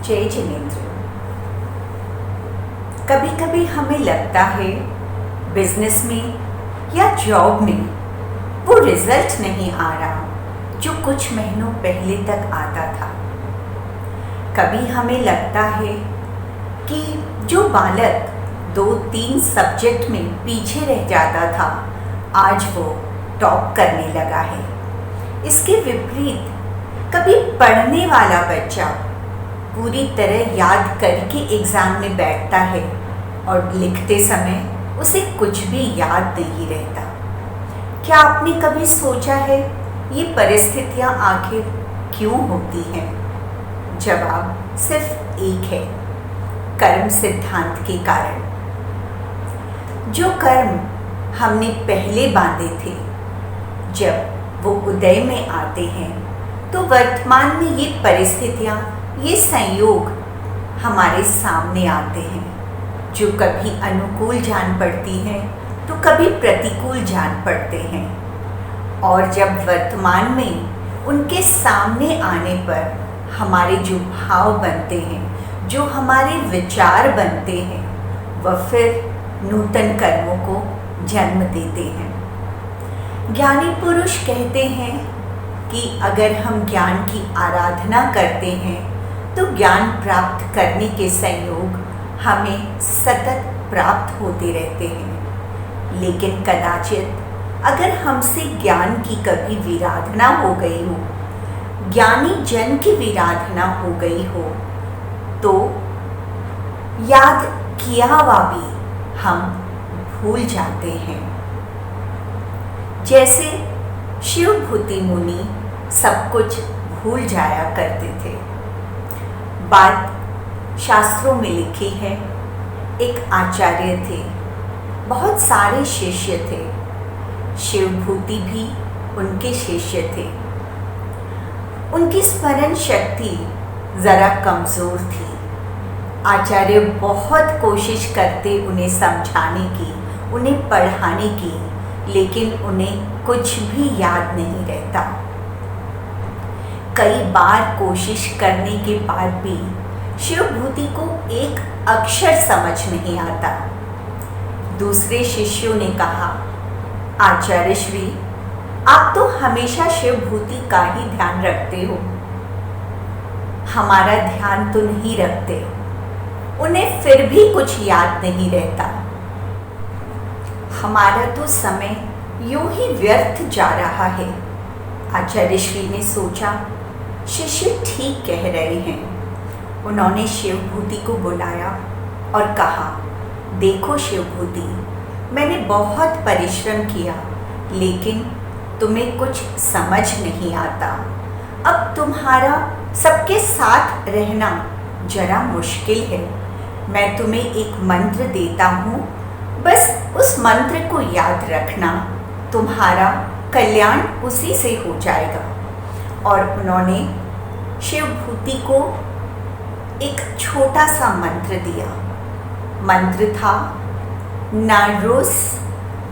जय जिनेंद्र। कभी कभी हमें लगता है बिजनेस में या जॉब में वो रिजल्ट नहीं आ रहा जो कुछ महीनों पहले तक आता था। कभी हमें लगता है कि जो बालक 2-3 सब्जेक्ट में पीछे रह जाता था आज वो टॉप करने लगा है। इसके विपरीत कभी पढ़ने वाला बच्चा पूरी तरह याद करके एग्ज़ाम में बैठता है और लिखते समय उसे कुछ भी याद नहीं रहता। क्या आपने कभी सोचा है ये परिस्थितियाँ आखिर क्यों होती हैं? जवाब सिर्फ एक है, कर्म सिद्धांत के कारण। जो कर्म हमने पहले बांधे थे जब वो उदय में आते हैं तो वर्तमान में ये परिस्थितियाँ, ये संयोग हमारे सामने आते हैं जो कभी अनुकूल जान पड़ती हैं तो कभी प्रतिकूल जान पड़ते हैं। और जब वर्तमान में उनके सामने आने पर हमारे जो भाव बनते हैं, जो हमारे विचार बनते हैं, वह फिर नूतन कर्मों को जन्म देते हैं। ज्ञानी पुरुष कहते हैं कि अगर हम ज्ञान की आराधना करते हैं तो ज्ञान प्राप्त करने के संयोग हमें सतत प्राप्त होते रहते हैं। लेकिन कदाचित अगर हमसे ज्ञान की कभी विराधना हो गई हो, ज्ञानी जन की विराधना हो गई हो, तो याद किया हुआ भी हम भूल जाते हैं। जैसे शिवभूति मुनि सब कुछ भूल जाया करते थे। बात शास्त्रों में लिखी है। एक आचार्य थे, बहुत सारे शिष्य थे, शिवभूति भी उनके शिष्य थे। उनकी स्मरण शक्ति ज़रा कमज़ोर थी। आचार्य बहुत कोशिश करते उन्हें समझाने की, उन्हें पढ़ाने की, लेकिन उन्हें कुछ भी याद नहीं रहता। कई बार कोशिश करने के बाद भी शिवभूति को एक अक्षर समझ नहीं आता। दूसरे शिष्यों ने कहा, आचार्य श्री, आप तो हमेशा शिवभूति का ही ध्यान रखते हो, हमारा ध्यान तो नहीं रखते। उन्हें फिर भी कुछ याद नहीं रहता। हमारा तो समय यूं ही व्यर्थ जा रहा है। आचार्य श्री ने सोचा, शिष्य ठीक कह रहे हैं। उन्होंने शिवभूति को बुलाया और कहा, देखो शिवभूति, मैंने बहुत परिश्रम किया लेकिन तुम्हें कुछ समझ नहीं आता। अब तुम्हारा सबके साथ रहना जरा मुश्किल है। मैं तुम्हें एक मंत्र देता हूँ, बस उस मंत्र को याद रखना, तुम्हारा कल्याण उसी से हो जाएगा। और उन्होंने शिवभूति को एक छोटा सा मंत्र दिया। मंत्र था, न रुस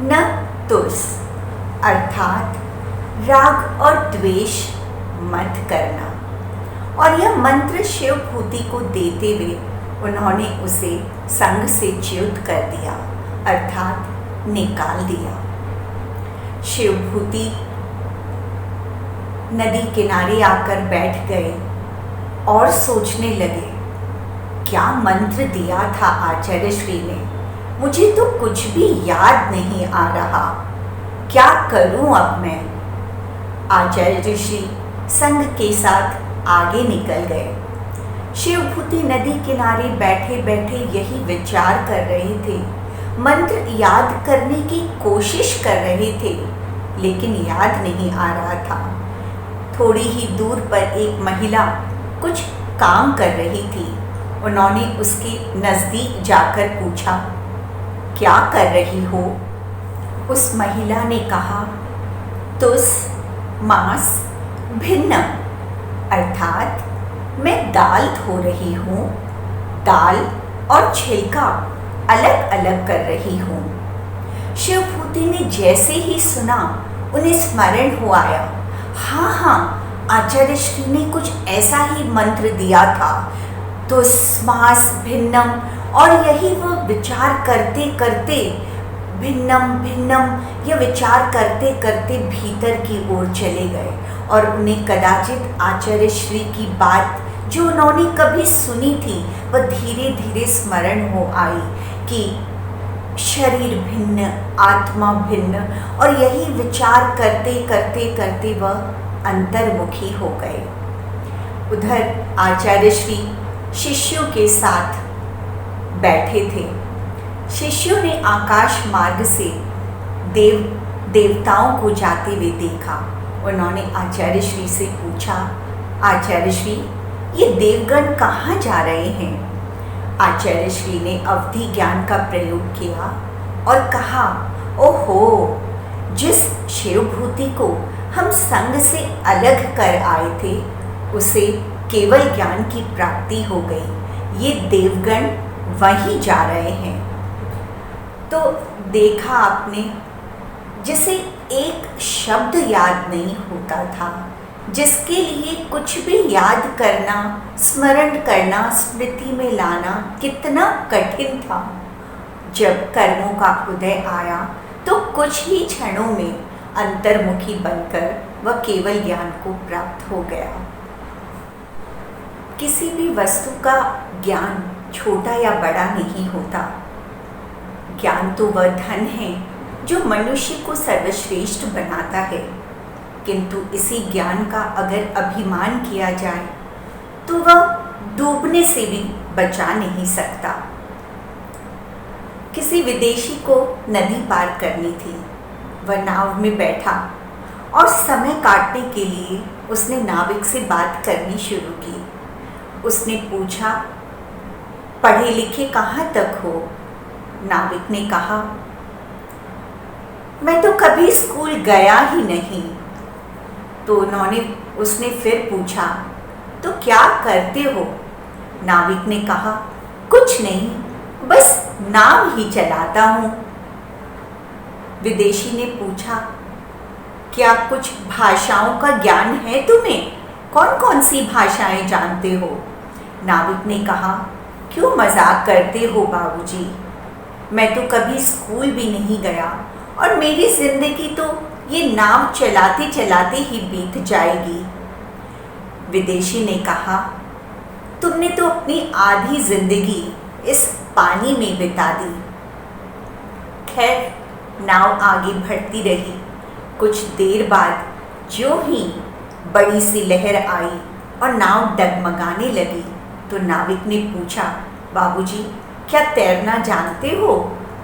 न तुस, अर्थात राग और द्वेष मत करना। और यह मंत्र शिवभूति को देते हुए उन्होंने उसे संग से च्युत कर दिया, अर्थात निकाल दिया। शिवभूति नदी किनारे आकर बैठ गए और सोचने लगे, क्या मंत्र दिया था आचार्य श्री ने, मुझे तो कुछ भी याद नहीं आ रहा, क्या करूं अब मैं। आचार्य श्री संग के साथ आगे निकल गए। शिवभूति नदी किनारे बैठे बैठे यही विचार कर रहे थे, मंत्र याद करने की कोशिश कर रहे थे, लेकिन याद नहीं आ रहा था। थोड़ी ही दूर पर एक महिला कुछ काम कर रही थी। उन्होंने उसके नज़दीक जाकर पूछा, क्या कर रही हो? उस महिला ने कहा, तुस मांस भिन्न, अर्थात मैं दाल धो रही हूँ, दाल और छिलका अलग अलग कर रही हूँ। शिवभूति ने जैसे ही सुना उन्हें स्मरण हो आया, हाँ, आचार्य श्री ने कुछ ऐसा ही मंत्र दिया था, तो स्मास भिन्नम, और यही वो विचार करते करते भिन्नम भिन्नम ये विचार करते करते भीतर की ओर चले गए। और उन्हें कदाचित आचार्य श्री की बात जो उन्होंने कभी सुनी थी वह धीरे धीरे स्मरण हो आई कि शरीर भिन्न, आत्मा भिन्न, और यही विचार करते करते करते वह अंतर्मुखी हो गए। उधर आचार्य श्री शिष्यों के साथ बैठे थे। शिष्यों ने आकाश मार्ग से देवताओं को जाते हुए देखा। उन्होंने आचार्य श्री से पूछा, आचार्य श्री ये देवगण कहाँ जा रहे हैं? आचार्य श्री ने अवधि ज्ञान का प्रयोग किया और कहा, ओहो, जिस शिवभूति को हम संग से अलग कर आए थे उसे केवल ज्ञान की प्राप्ति हो गई। ये देवगण वहीं जा रहे हैं। तो देखा आपने, जिसे एक शब्द याद नहीं होता था, जिसके लिए कुछ भी याद करना, स्मरण करना, स्मृति में लाना कितना कठिन था, जब कर्मों का उदय आया तो कुछ ही क्षणों में अंतर्मुखी बनकर वह केवल ज्ञान को प्राप्त हो गया। किसी भी वस्तु का ज्ञान छोटा या बड़ा नहीं होता। ज्ञान तो वह धन है जो मनुष्य को सर्वश्रेष्ठ बनाता है, किंतु इसी ज्ञान का अगर अभिमान किया जाए तो वह डूबने से भी बचा नहीं सकता। किसी विदेशी को नदी पार करनी थी। वह नाव में बैठा और समय काटने के लिए उसने नाविक से बात करनी शुरू की। उसने पूछा, पढ़े लिखे कहाँ तक हो? नाविक ने कहा, मैं तो कभी स्कूल गया ही नहीं। तो उसने फिर पूछा, तो क्या करते हो? नाविक ने कहा, कुछ नहीं, बस नाव ही चलाता हूँ। विदेशी ने पूछा, क्या कुछ भाषाओं का ज्ञान है तुम्हें? कौन कौन सी भाषाएं जानते हो? नाविक ने कहा, क्यों मजाक करते हो बाबूजी, मैं तो कभी स्कूल भी नहीं गया और मेरी जिंदगी तो ये नाव चलाते चलाते ही बीत जाएगी। विदेशी ने कहा, तुमने तो अपनी आधी जिंदगी इस पानी में बिता दी। खैर, नाव आगे बढ़ती रही। कुछ देर बाद जो ही बड़ी सी लहर आई और नाव डगमगाने लगी तो नाविक ने पूछा, बाबूजी क्या तैरना जानते हो?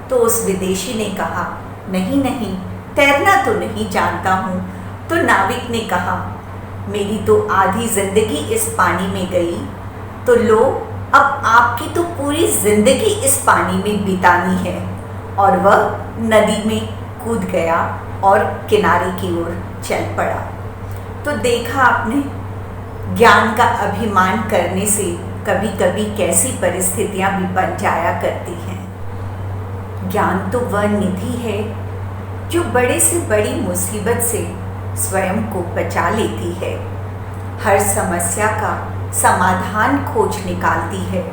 तो उस विदेशी ने कहा, नहीं नहीं, तैरना तो नहीं जानता हूँ। तो नाविक ने कहा, मेरी तो आधी जिंदगी इस पानी में गई, तो लो अब आपकी तो पूरी जिंदगी इस पानी में बितानी है। और वह नदी में कूद गया और किनारे की ओर चल पड़ा। तो देखा आपने, ज्ञान का अभिमान करने से कभी कभी कैसी परिस्थितियां भी बन जाया करती हैं। ज्ञान तो वह निधि है जो बड़े से बड़ी मुसीबत से स्वयं को बचा लेती है, हर समस्या का समाधान खोज निकालती है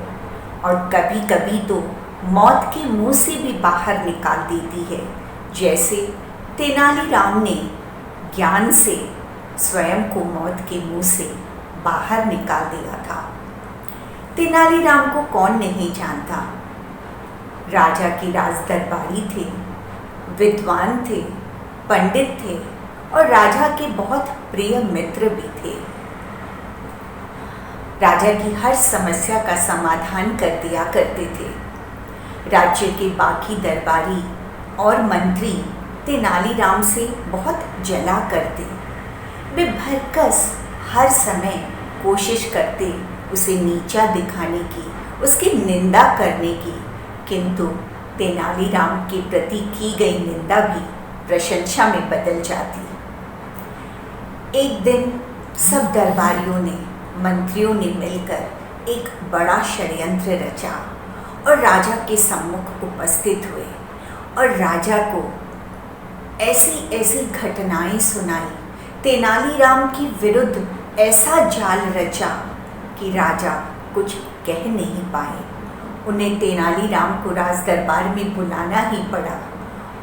और कभी कभी तो मौत के मुंह से भी बाहर निकाल देती है, जैसे तेनालीराम ने ज्ञान से स्वयं को मौत के मुंह से बाहर निकाल दिया था। तेनालीराम को कौन नहीं जानता। राजा की राज दरबारी थे, विद्वान थे, पंडित थे और राजा के बहुत प्रिय मित्र भी थे। राजा की हर समस्या का समाधान कर दिया करते थे। राज्य के बाकी दरबारी और मंत्री तेनालीराम से बहुत जला करते। वे भरकस हर समय कोशिश करते उसे नीचा दिखाने की, उसकी निंदा करने की, किंतु तेनालीराम के प्रति की गई निंदा भी प्रशंसा में बदल जाती। एक दिन सब दरबारियों ने, मंत्रियों ने मिलकर एक बड़ा षड्यंत्र रचा और राजा के सम्मुख उपस्थित हुए और राजा को ऐसी ऐसी घटनाएं सुनाई, तेनालीराम के विरुद्ध ऐसा जाल रचा कि राजा कुछ कह नहीं पाए। उन्हें तेनालीराम को राज दरबार में बुलाना ही पड़ा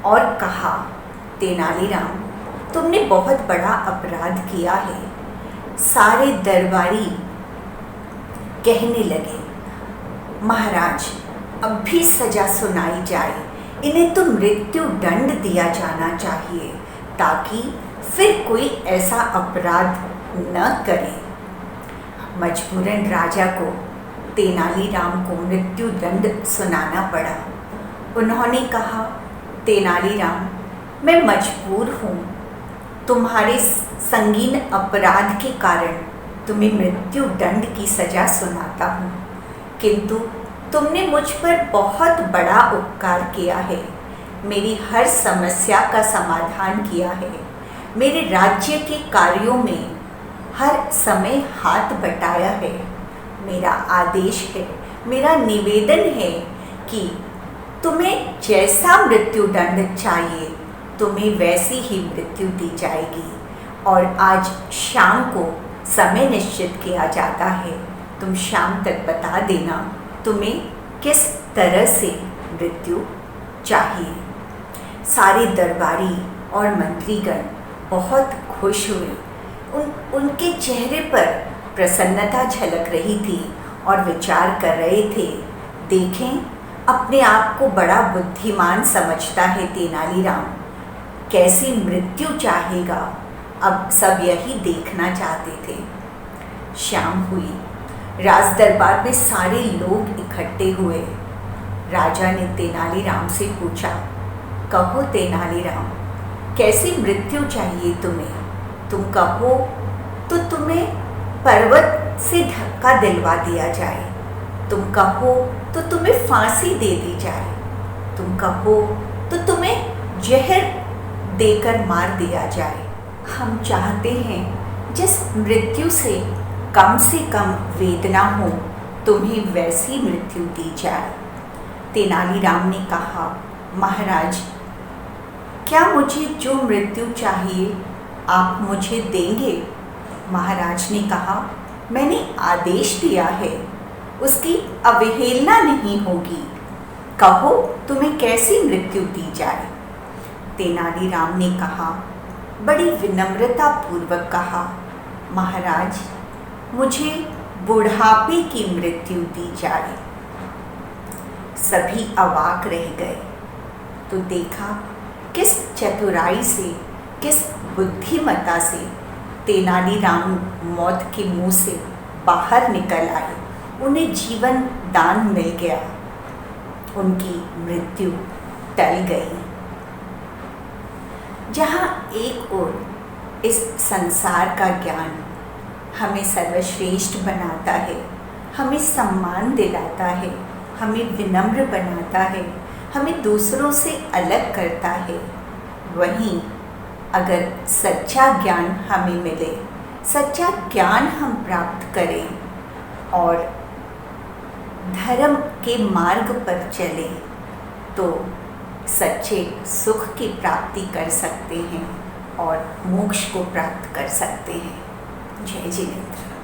और कहा, तेनालीराम, तुमने बहुत बड़ा अपराध किया है। सारे दरबारी कहने लगे, महाराज, अब भी सजा सुनाई जाए, इन्हें तो मृत्यु दंड दिया जाना चाहिए ताकि फिर कोई ऐसा अपराध न करे। मजबूरन राजा को तेनालीराम को मृत्यु दंड सुनाना पड़ा। उन्होंने कहा, तेनालीराम, मैं मजबूर हूँ, तुम्हारे संगीन अपराध के कारण तुम्हें मृत्यु दंड की सज़ा सुनाता हूँ, किंतु तुमने मुझ पर बहुत बड़ा उपकार किया है, मेरी हर समस्या का समाधान किया है, मेरे राज्य के कार्यों में हर समय हाथ बटाया है। मेरा आदेश है, मेरा निवेदन है कि तुम्हें जैसा मृत्यु दंड चाहिए तुम्हें वैसी ही मृत्यु दी जाएगी। और आज शाम को समय निश्चित किया जाता है, तुम शाम तक बता देना तुम्हें किस तरह से मृत्यु चाहिए। सारे दरबारी और मंत्रीगण बहुत खुश हुए। उनके चेहरे पर प्रसन्नता झलक रही थी और विचार कर रहे थे, देखें, अपने आप को बड़ा बुद्धिमान समझता है तेनालीराम, कैसी मृत्यु चाहेगा। अब सब यही देखना चाहते थे। शाम हुई, राज दरबार में सारे लोग इकट्ठे हुए। राजा ने तेनालीराम से पूछा, कहो तेनालीराम, कैसी मृत्यु चाहिए तुम्हें? तुम कहो तो तुम्हें पर्वत से धक्का दिलवा दिया जाए, तुम कहो तो तुम्हें फांसी दे दी जाए, तुम कहो तो तुम्हें जहर देकर मार दिया जाए। हम चाहते हैं जिस मृत्यु से कम वेदना हो तुम्हें वैसी मृत्यु दी जाए। तेनालीराम ने कहा, महाराज, क्या मुझे जो मृत्यु चाहिए आप मुझे देंगे? महाराज ने कहा, मैंने आदेश दिया है, उसकी अवहेलना नहीं होगी, कहो तुम्हें कैसी मृत्यु दी जाए। तेनालीराम ने कहा, बड़ी विनम्रता पूर्वक कहा, महाराज, मुझे बुढ़ापे की मृत्यु दी जाए। सभी अवाक रह गए तो देखा किस चतुराई से, किस बुद्धिमत्ता से तेनालीराम मौत के मुंह से बाहर निकल आए। उन्हें जीवन दान मिल गया, उनकी मृत्यु टल गई। जहाँ एक ओर इस संसार का ज्ञान हमें सर्वश्रेष्ठ बनाता है, हमें सम्मान दिलाता है, हमें विनम्र बनाता है, हमें दूसरों से अलग करता है, वहीं अगर सच्चा ज्ञान हमें मिले, सच्चा ज्ञान हम प्राप्त करें और धर्म के मार्ग पर चलें तो सच्चे सुख की प्राप्ति कर सकते हैं और मोक्ष को प्राप्त कर सकते हैं। जय जिनेंद्र।